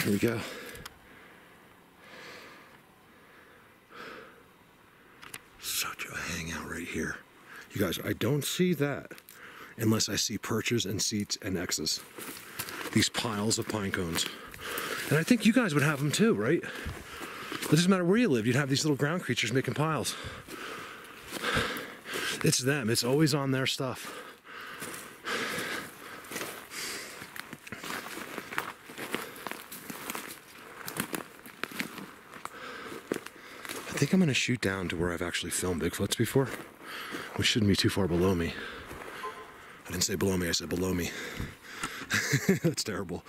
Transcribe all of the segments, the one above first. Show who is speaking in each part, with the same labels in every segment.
Speaker 1: Here we go. Such a hangout right here. You guys, I don't see that unless I see perches and seats and X's. These piles of pine cones. And I think you guys would have them too, right? It doesn't matter where you live, you'd have these little ground creatures making piles. It's them, it's always on their stuff. I think I'm gonna shoot down to where I've actually filmed Bigfoots before, which shouldn't be too far below me. I didn't say below me, I said below me. That's terrible.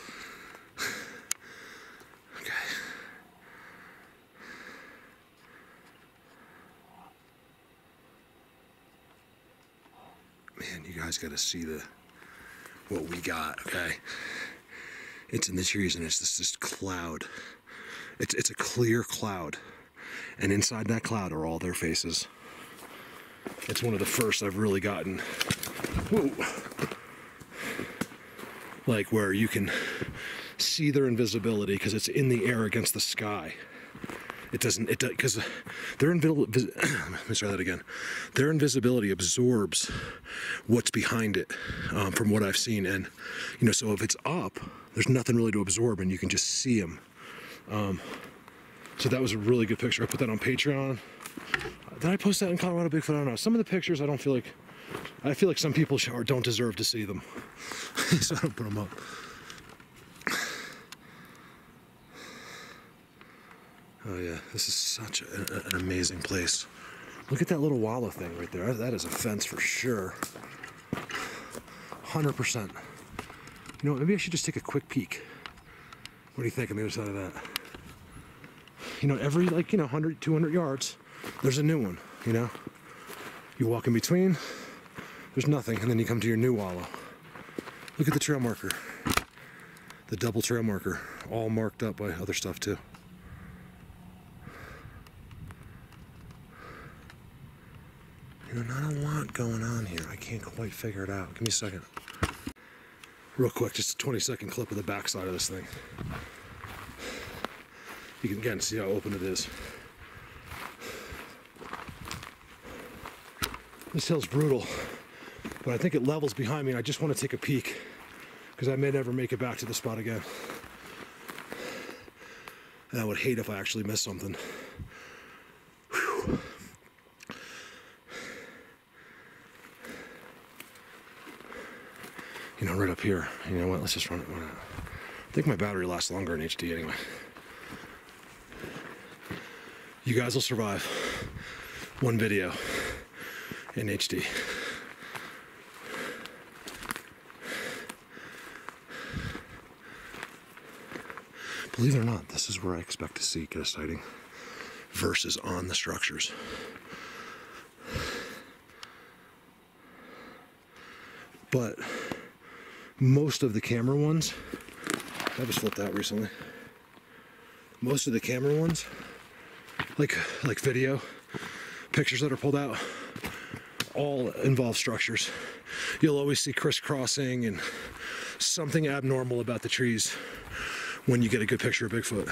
Speaker 1: Okay. Man, you guys gotta see what we got, okay? It's in the trees and it's this cloud. It's a clear cloud. And inside that cloud are all their faces. It's one of the first I've really gotten. Whoa. Like where you can see their invisibility because it's in the air against the sky. Because their invisibility, let me try that again. Their invisibility absorbs what's behind it, from what I've seen. And, you know, so if it's up, there's nothing really to absorb and you can just see them. So that was a really good picture. I put that on Patreon. Did I post that in Colorado Bigfoot? I don't know. Some of the pictures I feel like some people don't deserve to see them. So I don't put them up. Oh yeah, this is such an amazing place. Look at that little wallow thing right there. That is a fence for sure. 100%. You know what, maybe I should just take a quick peek. What do you think on the other side of that? You know, every 100, 200 yards, there's a new one, you know? You walk in between, there's nothing, and then you come to your new wallow. Look at the trail marker. The double trail marker, all marked up by other stuff too. You know, not a lot going on here. I can't quite figure it out. Give me a second. Real quick, just a 20-second clip of the backside of this thing. You can again see how open it is. This hill's brutal, but I think it levels behind me and I just want to take a peek because I may never make it back to the spot again. And I would hate if I actually missed something. Whew. You know, right up here, you know what, let's just run it. I think my battery lasts longer in HD anyway. You guys will survive one video in HD. Believe it or not, this is where I expect to get a sighting versus on the structures. But most of the camera ones, I just flipped out recently. Most of the camera ones, like video, pictures that are pulled out, all involve structures. You'll always see crisscrossing and something abnormal about the trees when you get a good picture of Bigfoot.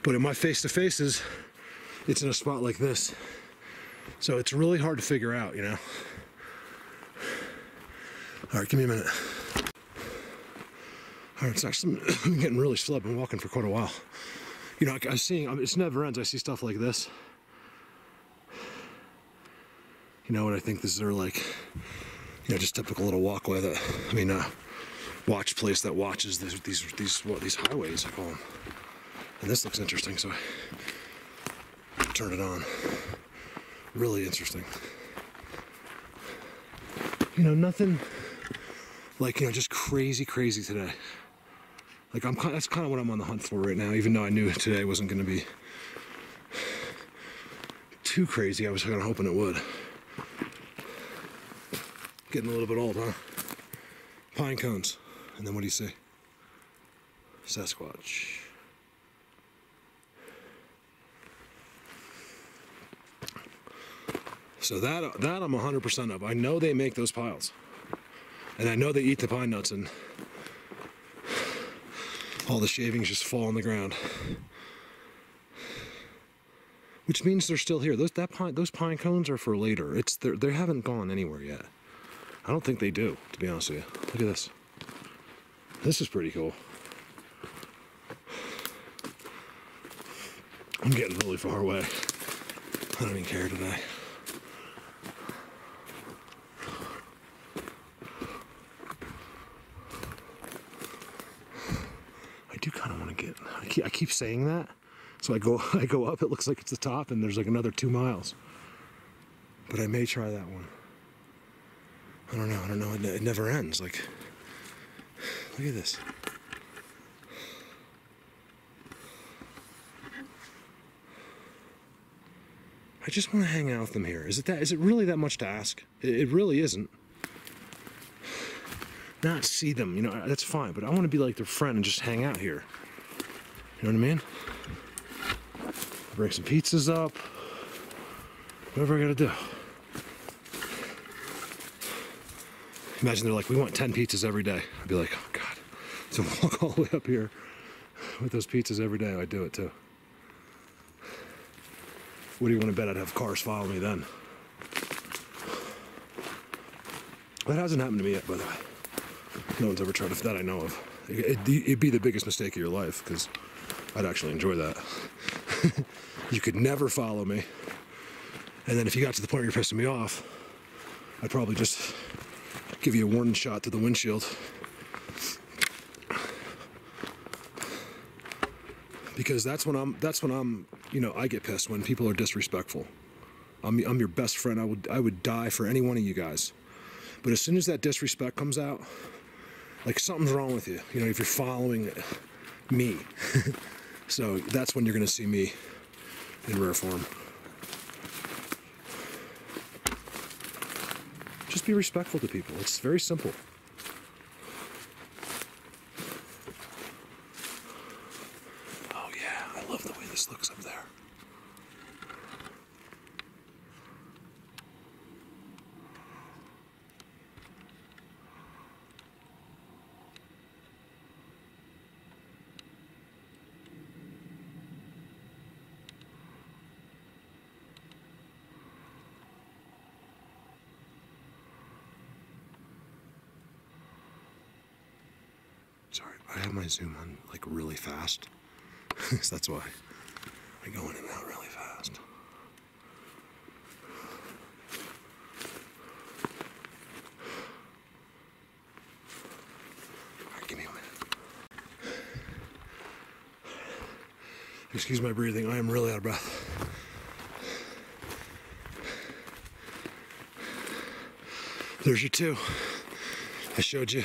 Speaker 1: But in my face-to-faces, it's in a spot like this. So it's really hard to figure out, you know? All right, give me a minute. All right, it's actually I'm getting really slow. I've been walking for quite a while. You know, it never ends. I see stuff like this. You know what, I think this is like, you know, just typical little walkway that, watch place that watches these highways, I call them. And this looks interesting, so I turn it on. Really interesting. You know, nothing like, you know, just crazy today. Like that's kind of what I'm on the hunt for right now, even though I knew today wasn't going to be too crazy. I was kind of hoping it would. Getting a little bit old, huh? Pine cones. And then what do you say? Sasquatch. So that I'm 100% of. I know they make those piles. And I know they eat the pine nuts, and all the shavings just fall on the ground. Which means they're still here. Those pine cones are for later. They haven't gone anywhere yet. I don't think they do, to be honest with you. Look at this. This is pretty cool. I'm getting really far away. I don't even care today. I do kind of want to get. I keep saying that, so I go up. It looks like it's the top, and there's like another 2 miles. But I may try that one. I don't know. It never ends. Like, look at this. I just want to hang out with them here. Is it really that much to ask? It really isn't. Not see them, you know, that's fine, but I want to be like their friend and just hang out here. You know what I mean? Bring some pizzas up. Whatever I gotta do. Imagine they're like, we want 10 pizzas every day. I'd be like, oh God. So walk all the way up here with those pizzas every day. I'd do it too. What do you want to bet I'd have cars follow me then? That hasn't happened to me yet, by the way. No one's ever tried to, that I know of. It'd be the biggest mistake of your life, because I'd actually enjoy that. You could never follow me. And then if you got to the point where you're pissing me off, I'd probably just give you a warning shot to the windshield. Because that's when I'm, you know, I get pissed when people are disrespectful. I'm your best friend. I would die for any one of you guys. But as soon as that disrespect comes out, like something's wrong with you. You know, if you're following me. So that's when you're gonna see me in rare form. Just be respectful to people. It's very simple. Oh yeah, I love the way this looks up there. Sorry, I have my zoom on like really fast. So that's why I go in and out really fast. Alright, give me a minute. Excuse my breathing, I am really out of breath. There's your two. I showed you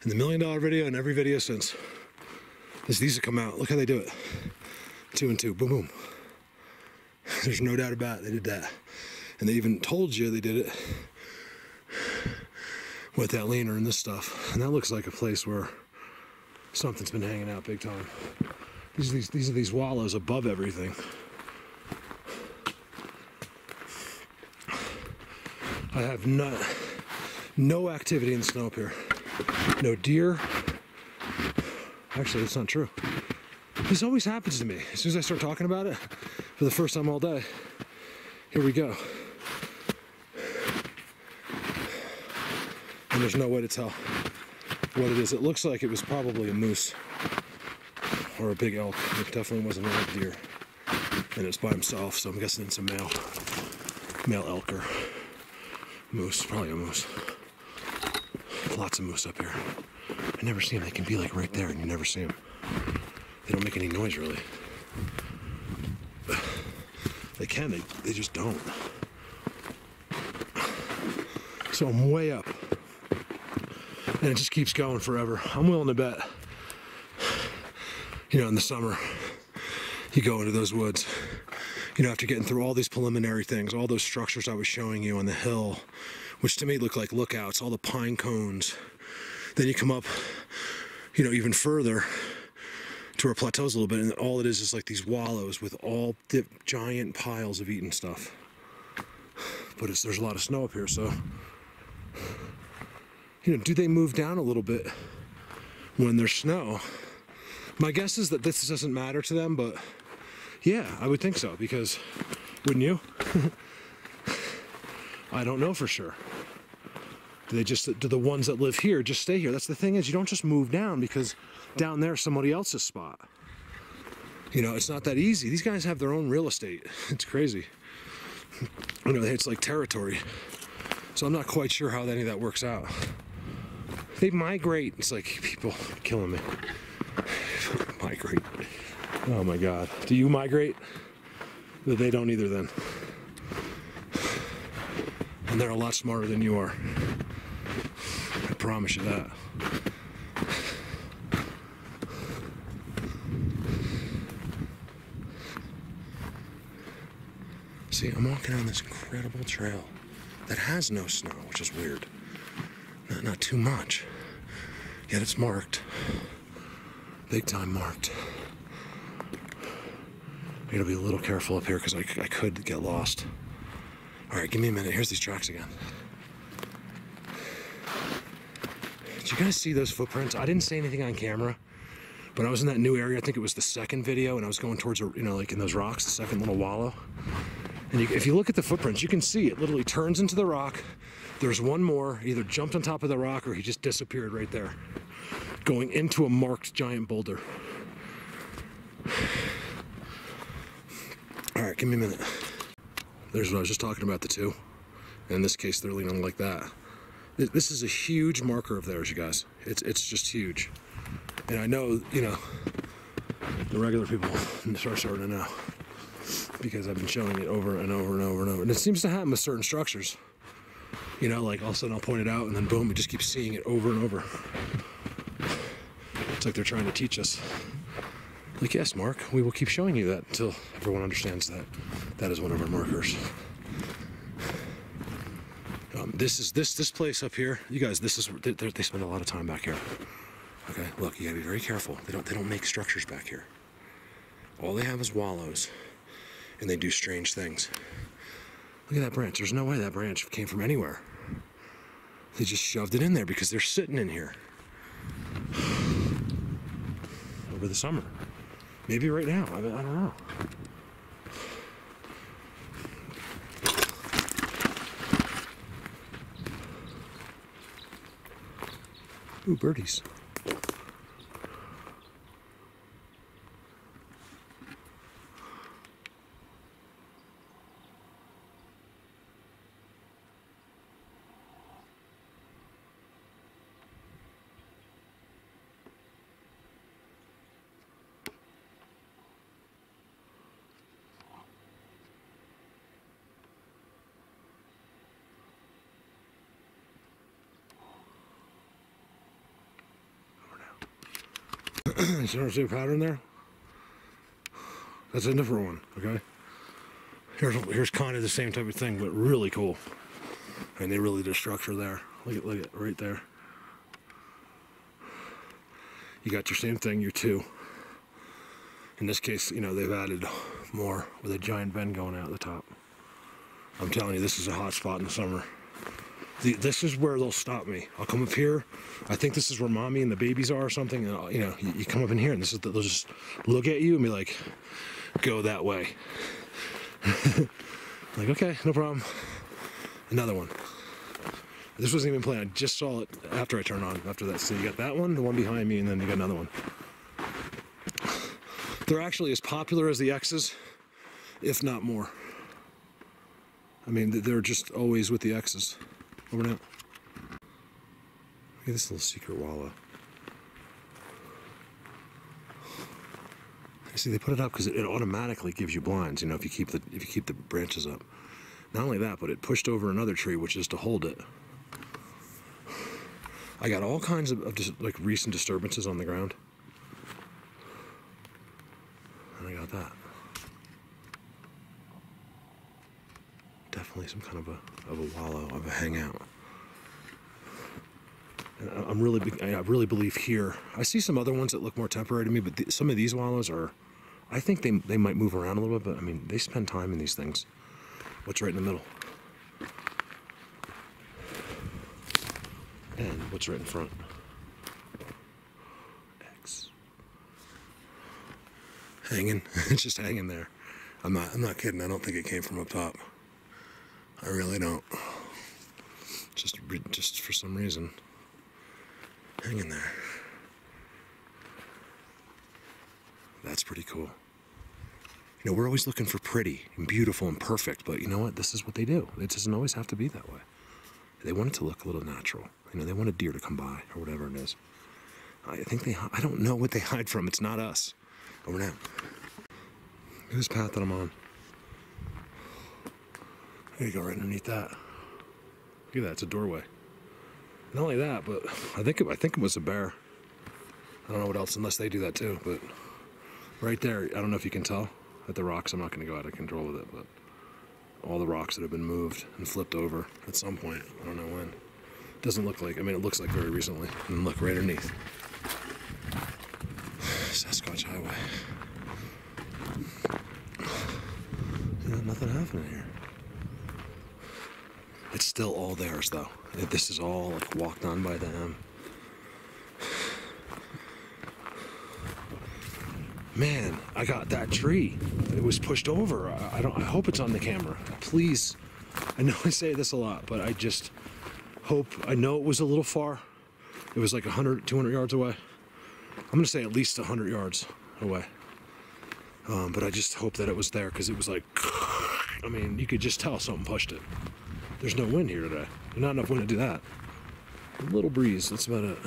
Speaker 1: in the $1 million video and every video since. These have come out. Look how they do it. 2 and 2. Boom, boom. There's no doubt about it. They did that. And they even told you they did it with that leaner and this stuff. And that looks like a place where something's been hanging out big time. These are these wallows above everything. I have no activity in the snow up here. No deer. Actually, that's not true. This always happens to me. As soon as I start talking about it, for the first time all day, here we go. And there's no way to tell what it is. It looks like it was probably a moose or a big elk. It definitely wasn't a red deer. And it's by himself, so I'm guessing it's a male elk or moose, probably a moose. Lots of moose up here. I never see them. They can be like right there and you never see them. They don't make any noise really. They can, they just don't. So I'm way up. And it just keeps going forever. I'm willing to bet, you know, in the summer, you go into those woods, you know, after getting through all these preliminary things, all those structures I was showing you on the hill, which to me look like lookouts, all the pine cones. Then you come up, you know, even further to where it plateaus a little bit, and all it is like these wallows with all giant piles of eaten stuff. But there's a lot of snow up here, so, you know, do they move down a little bit when there's snow. My guess is that this doesn't matter to them, but yeah, I would think so, because wouldn't you? I don't know for sure. Do the ones that live here just stay here? That's the thing, is you don't just move down because down there's somebody else's spot. You know, it's not that easy. These guys have their own real estate. It's crazy. You know, it's like territory. So I'm not quite sure how any of that works out. They migrate. It's like, people killing me. Migrate. Oh my God. Do you migrate? They don't either then. And they're a lot smarter than you are. I promise you that. See, I'm walking on this incredible trail that has no snow, which is weird. Not too much. Yet it's marked. Big time marked. I gotta be a little careful up here because I could get lost. All right, give me a minute. Here's these tracks again. Did you guys see those footprints? I didn't say anything on camera, but I was in that new area. I think it was the second video, and I was going towards, you know, like in those rocks, the second little wallow. And if you look at the footprints, you can see it literally turns into the rock. There's one more, either jumped on top of the rock or he just disappeared right there, going into a marked giant boulder. All right, give me a minute. There's what I was just talking about, the two. In this case, they're leaning like that. This is a huge marker of theirs, you guys. It's just huge. And I know, you know, the regular people are starting to know, because I've been showing it over and over and over and over. And it seems to happen with certain structures. You know, like all of a sudden I'll point it out and then boom, we just keep seeing it over and over. It's like they're trying to teach us. Like, yes, Mark, we will keep showing you that until everyone understands that that is one of our markers. This place up here, you guys, this is, they spend a lot of time back here. Okay, look, you gotta be very careful. They don't make structures back here. All they have is wallows, and they do strange things. Look at that branch. There's no way that branch came from anywhere. They just shoved it in there because they're sitting in here over the summer. Maybe right now. I don't know. Ooh, birdies. You see a pattern there? That's a different one, okay? Here's kind of the same type of thing, but really cool. And they really did structure there. Look at right there. You got your same thing, your two. In this case, you know, they've added more with a giant bend going out the top. I'm telling you, this is a hot spot in the summer. This is where they'll stop me. I'll come up here. I think this is where mommy and the babies are or something. And you know, you come up in here and they'll just look at you and be like, go that way. Like, okay, no problem. Another one. This wasn't even planned. I just saw it after I turned on, after that. So you got that one, the one behind me, and then you got another one. They're actually as popular as the X's, if not more. I mean, they're just always with the X's. Over now. Look at this little secret wallow. See, they put it up because it automatically gives you blinds. You know, if you keep the branches up. Not only that, but it pushed over another tree, which is to hold it. I got all kinds of just like recent disturbances on the ground, and I got that. Definitely some kind of a wallow, of a hangout. And I really believe here. I see some other ones that look more temporary to me, but some of these wallows are, I think they might move around a little bit, but I mean, they spend time in these things. What's right in the middle? And what's right in front? hanging. It's just hanging there. I'm not kidding. I don't think it came from up top. I really don't. Just for some reason, hanging there. That's pretty cool. You know, we're always looking for pretty and beautiful and perfect, but you know what? This is what they do. It doesn't always have to be that way. They want it to look a little natural. You know, they want a deer to come by or whatever it is. I think I don't know what they hide from. It's not us. Over now. Look at this path that I'm on. There you go, right underneath that. Look at that, it's a doorway. Not only that, but I think it was a bear. I don't know what else, unless they do that too, but right there, I don't know if you can tell, at the rocks, I'm not going to go out of control with it, but all the rocks that have been moved and flipped over at some point, I don't know when. It doesn't look like, I mean, it looks like very recently. And look, right underneath. Sasquatch Highway. You know, nothing happening here. It's still all theirs, though. This is all, like, walked on by them. Man, I got that tree. It was pushed over. I hope it's on the camera. Please. I know I say this a lot, but I just hope. I know it was a little far. It was like 100, 200 yards away. I'm going to say at least 100 yards away. But I just hope that it was there, because it was like, I mean, you could just tell something pushed it. There's no wind here today. There's not enough wind to do that. A little breeze, that's about it.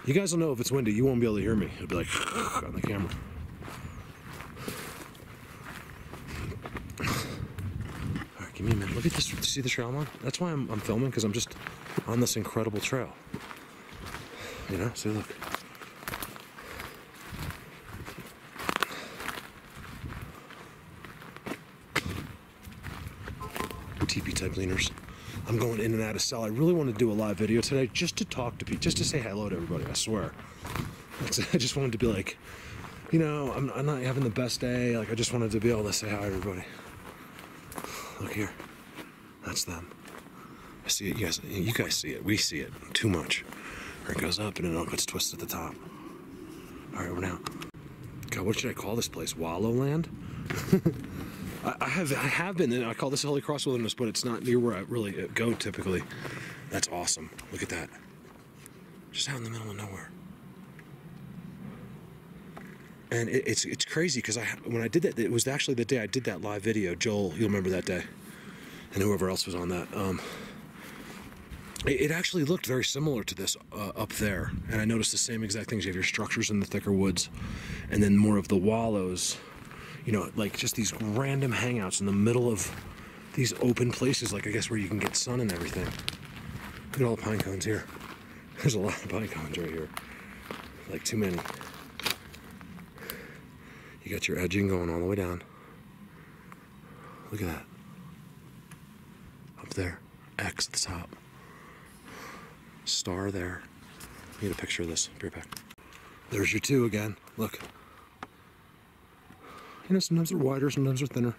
Speaker 1: You guys will know if it's windy. You won't be able to hear me. It'll be like on the camera. All right, give me a minute. Look at this. See the trail I'm on? That's why I'm filming, because I'm just on this incredible trail. You know, see, look. TP type leaners. I'm going in and out of cell. I really want to do a live video today, just to talk to people, just to say hello to everybody. I swear. I just wanted to be like, you know, I'm not having the best day. Like, I just wanted to be able to say hi to everybody. Look here. That's them. I see it. You guys see it. We see it too much. Or it goes up and it all gets twisted at the top. All right, we're now. God, what should I call this place? Wallow land? I have been, and I call this Holy Cross Wilderness, but it's not near where I really go typically. That's awesome. Look at that. Just out in the middle of nowhere. And it's crazy, because when I did that, it was actually the day I did that live video. Joel, you'll remember that day, and whoever else was on that. It actually looked very similar to this up there, and I noticed the same exact things. You have your structures in the thicker woods, and then more of the wallows. You know, like just these random hangouts in the middle of these open places, like I guess where you can get sun and everything. Look at all the pine cones here. There's a lot of pine cones right here. Like too many. You got your edging going all the way down. Look at that. Up there. X at the top. Star there. Get a picture of this. Be right back. There's your two again. Look. You know, sometimes they're wider, sometimes they're thinner,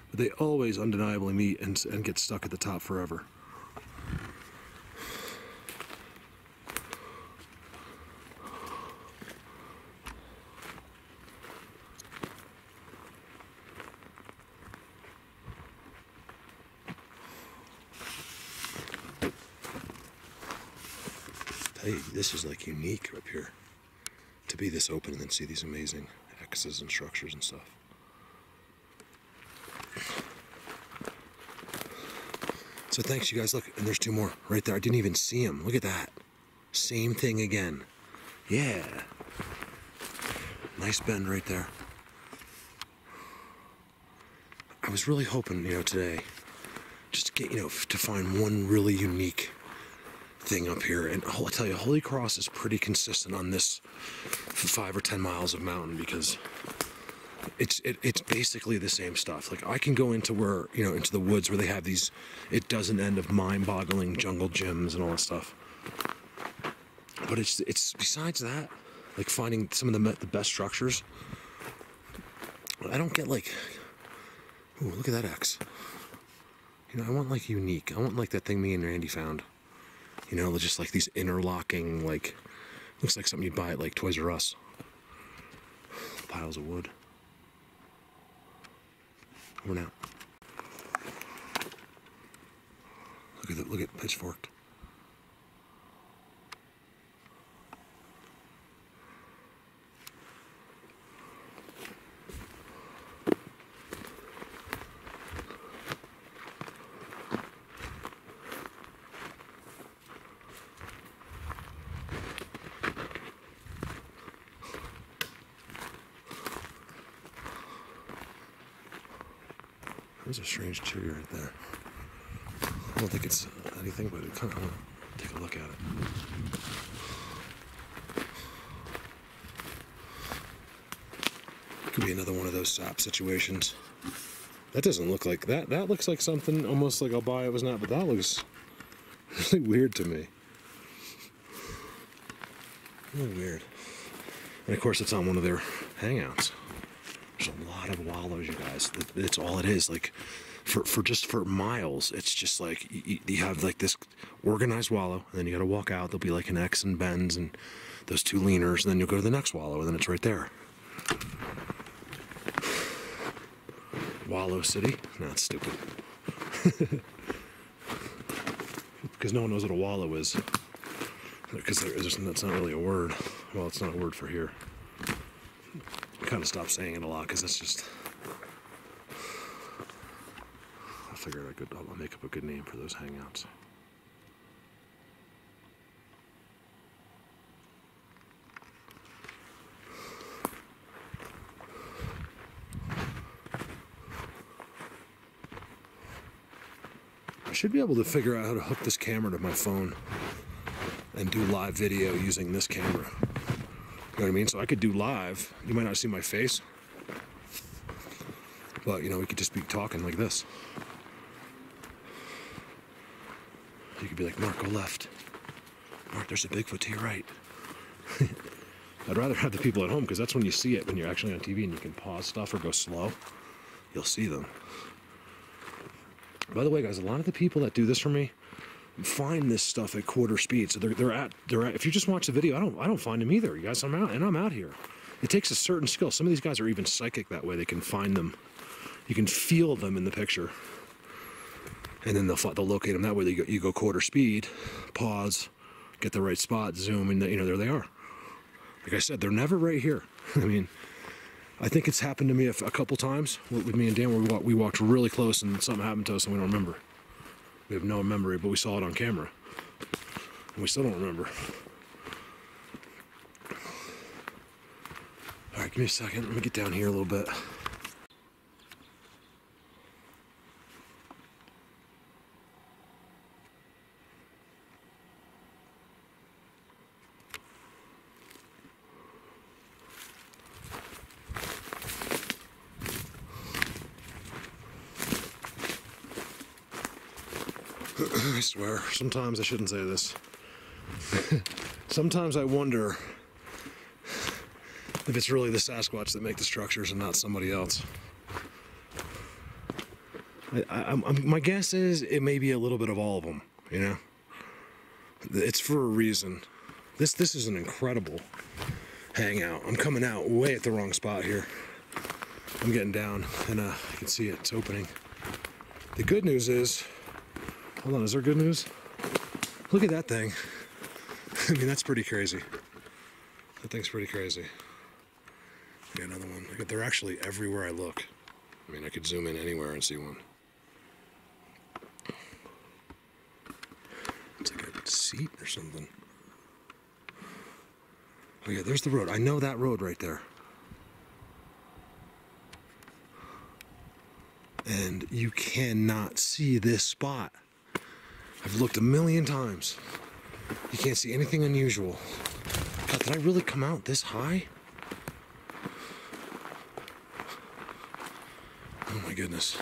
Speaker 1: but they always undeniably meet and get stuck at the top forever. Hey, this is like unique up here, to be this open and then see these amazing X's and structures and stuff. So thanks, you guys. Look, and there's two more right there. I didn't even see them. Look at that. Same thing again. Yeah. Nice bend right there. I was really hoping, you know, today, just to get, you know, to find one really unique thing up here. And I'll tell you, Holy Cross is pretty consistent on this 5 or 10 miles of mountain, because it's basically the same stuff. Like, I can go into where, you know, into the woods where they have these, it doesn't end of mind-boggling jungle gyms and all that stuff. But it's besides that, like finding some of the best structures. I don't get like, ooh, look at that X. You know, I want like unique. I want like that thing me and Randy found. You know, just like these interlocking, like, looks like something you'd buy at like Toys R Us. Piles of wood. Over now. Look at pitchforked. There's a strange tree right there. I don't think it's anything, but it kind of want to take a look at it. Could be another one of those sap situations. That doesn't look like that. That looks like something almost like I'll buy it was not, but that looks really weird to me. Really weird. And of course, it's on one of their hangouts. There's a lot of wallows, you guys. It's all it is. Like, for miles, it's just like you have like this organized wallow, and then you got to walk out. There'll be like an X and bends and those two leaners, and then you'll go to the next wallow, and then it's right there. Wallow City? No, it's stupid. Because no one knows what a wallow is. Because that's not really a word. Well, it's not a word for here. I kind of stopped saying it a lot because that's just. I figured I'll make up a good name for those hangouts. I should be able to figure out how to hook this camera to my phone and do live video using this camera. You know what I mean? So I could do live. You might not see my face, but you know, we could just be talking like this. You could be like, Mark, go left. Mark, there's a Bigfoot to your right. I'd rather have the people at home because that's when you see it, when you're actually on TV and you can pause stuff or go slow. You'll see them. By the way, guys, a lot of the people that do this for me find this stuff at quarter speed. So they're at. If you just watch the video, I don't find them either. You guys, I'm out here. It takes a certain skill. Some of these guys are even psychic that way. They can find them. You can feel them in the picture, and then they'll locate them that way. You go quarter speed, pause, get the right spot, zoom, and you know there they are. Like I said, they're never right here. I mean, I think it's happened to me a couple times with me and Dan where we walked really close and something happened to us and we don't remember. We have no memory, but we saw it on camera. And we still don't remember. All right, give me a second. Let me get down here a little bit. I swear, sometimes I shouldn't say this. Sometimes I wonder if it's really the Sasquatch that make the structures and not somebody else. My guess is it may be a little bit of all of them, you know? It's for a reason. This is an incredible hangout. I'm coming out way at the wrong spot here. I'm getting down and you can see it, it's opening. The good news is, hold on, is there good news? Look at that thing. I mean, that's pretty crazy. That thing's pretty crazy. Got another one. They're actually everywhere I look. I mean, I could zoom in anywhere and see one. It's like a seat or something. Oh yeah, there's the road. I know that road right there. And you cannot see this spot. I've looked a million times. You can't see anything unusual. God, did I really come out this high? Oh my goodness.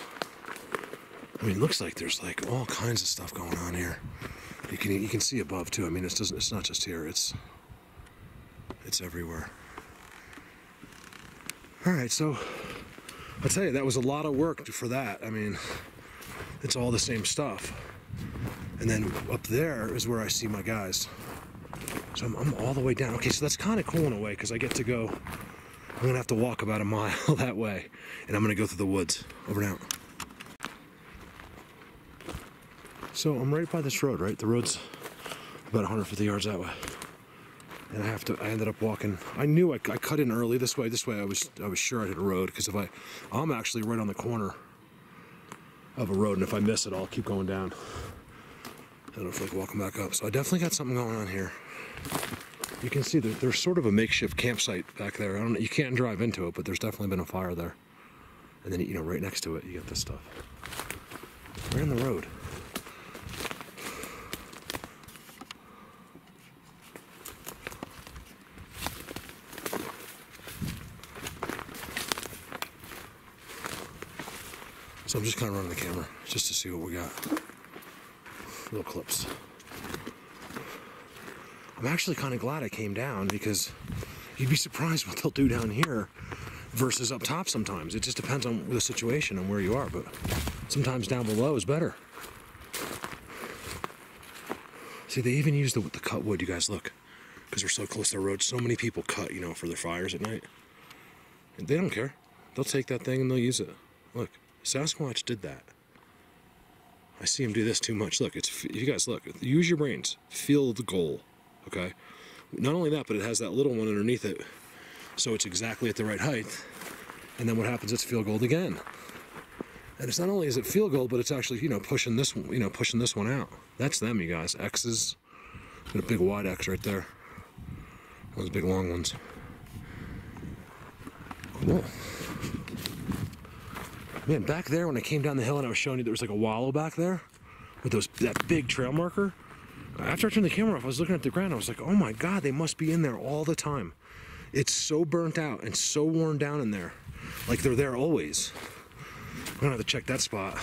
Speaker 1: I mean, it looks like there's like all kinds of stuff going on here. You can see above too. I mean, it's not just here. It's everywhere. All right, so I'll tell you, that was a lot of work for that. I mean, it's all the same stuff. And then up there is where I see my guys. So I'm all the way down. Okay, so that's kind of cool in a way because I get to go I'm gonna have to walk about a mile that way, and I'm gonna go through the woods. Over and out. So I'm right by this road, right? The road's about 150 yards that way. And I ended up walking. I knew I cut in early this way. This way I was sure I hit a road, because I'm actually right on the corner of a road, and if I miss it, I'll keep going down. I don't feel like walking back up. So I definitely got something going on here. You can see there's sort of a makeshift campsite back there. I don't know, you can't drive into it, but there's definitely been a fire there. And then, you know, right next to it, you get this stuff. Right in the road. So I'm just kind of running the camera just to see what we got. Little clips. I'm actually kind of glad I came down, because you'd be surprised what they'll do down here versus up top sometimes. It just depends on the situation and where you are, but sometimes down below is better. See, they even use the cut wood, you guys, look, because they're so close to the road. So many people cut, you know, for their fires at night. And they don't care. They'll take that thing and they'll use it. Look, Sasquatch did that. I see him do this too much. Look, if you guys look, use your brains. Feel the goal, okay? Not only that, but it has that little one underneath it, so it's exactly at the right height. And then what happens? It's field gold again. And it's not only is it field gold, but it's actually, you know, pushing this one out. That's them, you guys. X's. Got a big wide X right there. Those big long ones. Cool. Man, back there when I came down the hill and I was showing you there was like a wallow back there with that big trail marker. After I turned the camera off, I was looking at the ground. I was like, oh my God, they must be in there all the time. It's so burnt out and so worn down in there. Like they're there always. I'm gonna have to check that spot.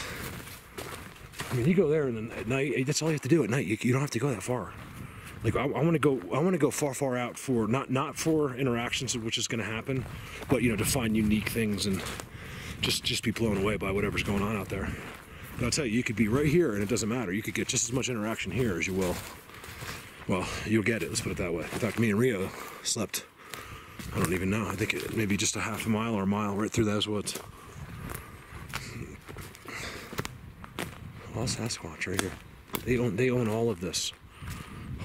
Speaker 1: I mean, you go there and then at night, that's all you have to do at night. You don't have to go that far. Like I want to go far out for not for interactions, which is going to happen, but you know, to find unique things and just be blown away by whatever's going on out there. But I'll tell you, you could be right here and it doesn't matter. You could get just as much interaction here as you will. Well, you'll get it, let's put it that way. In fact, me and Rio slept, I don't even know, I think maybe just a half a mile or a mile right through those woods. Well, Sasquatch right here. They own all of this.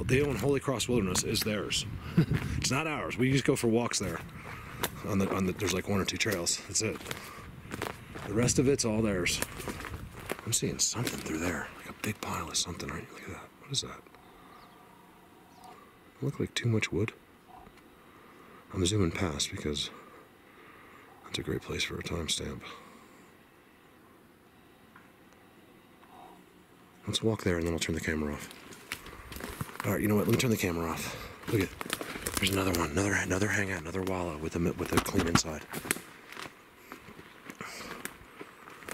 Speaker 1: They own Holy Cross Wilderness is theirs. It's not ours. We just go for walks there. There's like 1 or 2 trails. That's it. The rest of it's all theirs. I'm seeing something through there, like a big pile of something, right? Look at that. What is that? Look like too much wood. I'm zooming past because that's a great place for a timestamp. Let's walk there and then I'll turn the camera off. All right, you know what? Let me turn the camera off. Look at, there's another one, another hangout, another wallow with a clean inside.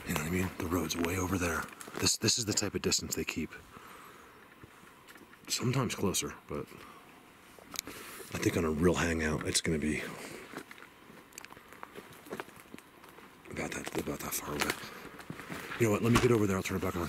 Speaker 1: You know what I mean? The road's way over there. This is the type of distance they keep. Sometimes closer, but I think on a real hangout, it's going to be about that far away. You know what? Let me get over there. I'll turn it back on.